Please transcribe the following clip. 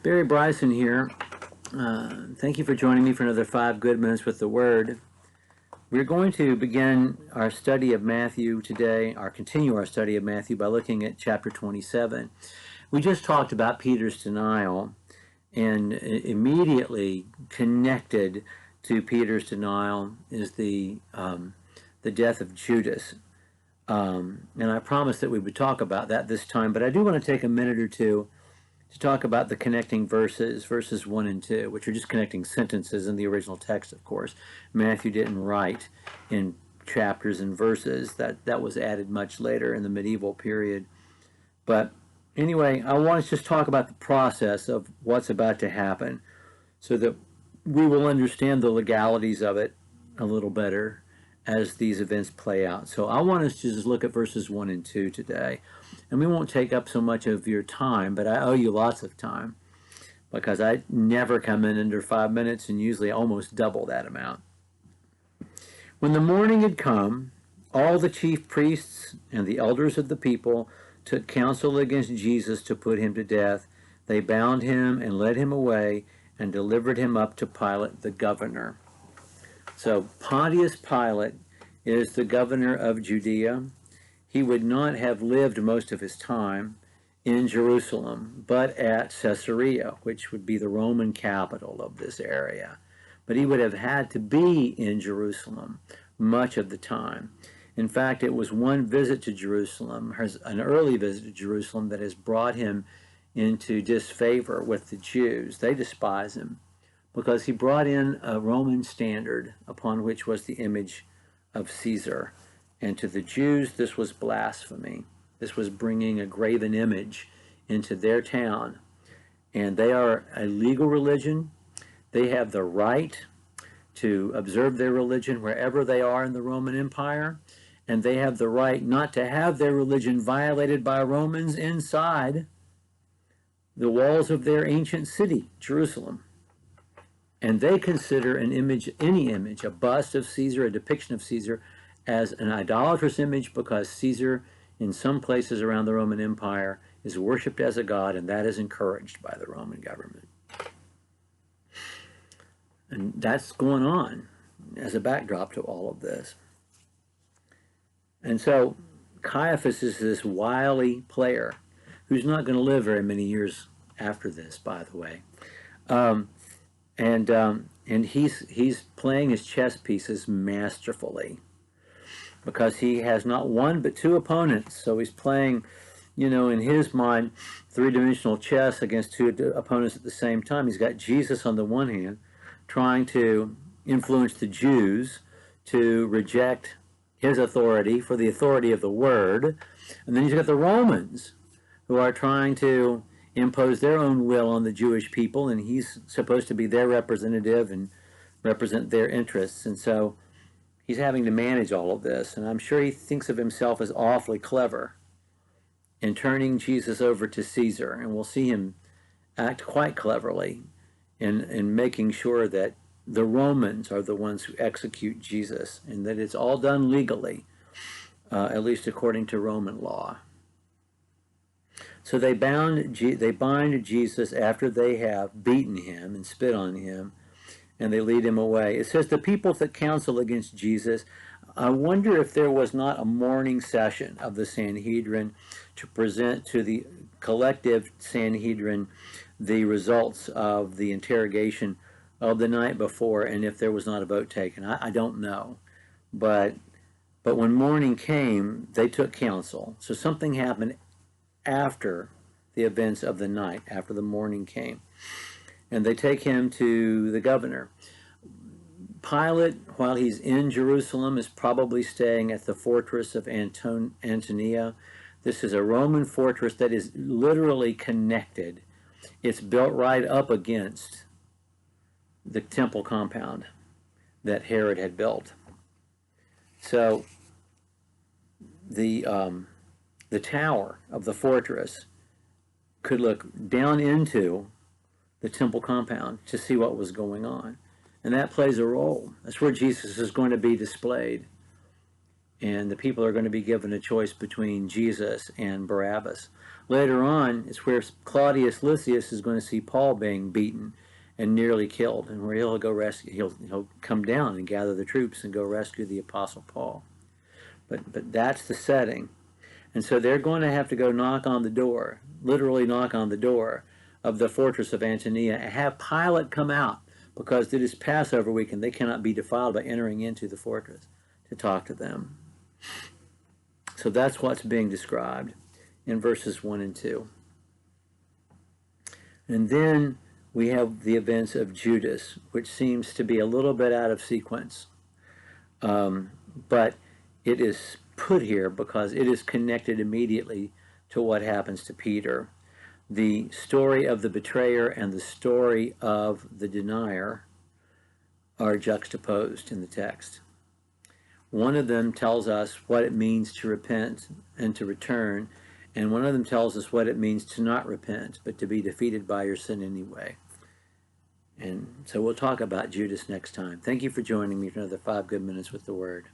Barry Bryson here. Thank you for joining me for another 5 good minutes with the Word. We're going to begin our study of Matthew today, or continue our study of Matthew by looking at chapter 27. We just talked about Peter's denial, and immediately connected to Peter's denial is the death of Judas. And I promised that we would talk about that this time, but I do want to take a minute or two to talk about the connecting verses 1 and 2, which are just connecting sentences in the original text, of course. Matthew didn't write in chapters and verses. That was added much later in the medieval period. But anyway, I want to just talk about the process of what's about to happen so that we will understand the legalities of it a little better as these events play out. So I want us to just look at verses 1 and 2 today. And we won't take up so much of your time, but I owe you lots of time because I never come in under 5 minutes and usually almost double that amount. When the morning had come, all the chief priests and the elders of the people took counsel against Jesus to put him to death. They bound him and led him away and delivered him up to Pilate, the governor. So Pontius Pilate is the governor of Judea. He would not have lived most of his time in Jerusalem, but at Caesarea, which would be the Roman capital of this area. But he would have had to be in Jerusalem much of the time. In fact, it was one visit to Jerusalem, an early visit to Jerusalem, that has brought him into disfavor with the Jews. They despise him because he brought in a Roman standard upon which was the image of Caesar. And to the Jews, this was blasphemy. This was bringing a graven image into their town. And they are a legal religion. They have the right to observe their religion wherever they are in the Roman Empire. And they have the right not to have their religion violated by Romans inside the walls of their ancient city, Jerusalem. And they consider an image, any image, a bust of Caesar, a depiction of Caesar, as an idolatrous image because Caesar, in some places around the Roman Empire, is worshipped as a god, and that is encouraged by the Roman government. And that's going on as a backdrop to all of this. And so Caiaphas is this wily player who's not going to live very many years after this, by the way. And he's playing his chess pieces masterfully, because he has not one but two opponents. So he's playing, in his mind, three-dimensional chess against two opponents at the same time. He's got Jesus on the one hand, trying to influence the Jews to reject his authority for the authority of the Word. And then he's got the Romans, who are trying to impose their own will on the Jewish people, and he's supposed to be their representative and represent their interests. And so he's having to manage all of this, and I'm sure he thinks of himself as awfully clever in turning Jesus over to Caesar, and we'll see him act quite cleverly in making sure that the Romans are the ones who execute Jesus, and that it's all done legally, at least according to Roman law. So they bind Jesus after they have beaten him and spit on him, and they lead him away. It says the people that counsel against Jesus. I wonder if there was not a morning session of the Sanhedrin to present to the collective Sanhedrin the results of the interrogation of the night before, and if there was not a vote taken. I don't know. But when morning came, they took counsel. So something happened after the events of the night, after the morning came. And they take him to the governor. Pilate, while he's in Jerusalem, is probably staying at the fortress of Antonia. This is a Roman fortress that is literally connected. It's built right up against the temple compound that Herod had built. So the tower of the fortress could look down into the temple compound to see what was going on. And that plays a role. That's where Jesus is going to be displayed. and the people are going to be given a choice between Jesus and Barabbas. Later on, it's where Claudius Lysias is going to see Paul being beaten and nearly killed, and where he'll go rescue. He'll come down and gather the troops and go rescue the Apostle Paul. But that's the setting, and so they're going to have to go knock on the door, literally knock on the door of the fortress of Antonia, and have Pilate come out, because it is Passover week and they cannot be defiled by entering into the fortress to talk to them. So that's what's being described in verses 1 and 2. And then we have the events of Judas, which seems to be a little bit out of sequence. But it is put here because it is connected immediately to what happens to Peter. The story of the betrayer and the story of the denier are juxtaposed in the text. One of them tells us what it means to repent and to return, and one of them tells us what it means to not repent, but to be defeated by your sin anyway. And so we'll talk about Judas next time. Thank you for joining me for another 5 Good Minutes with the Word.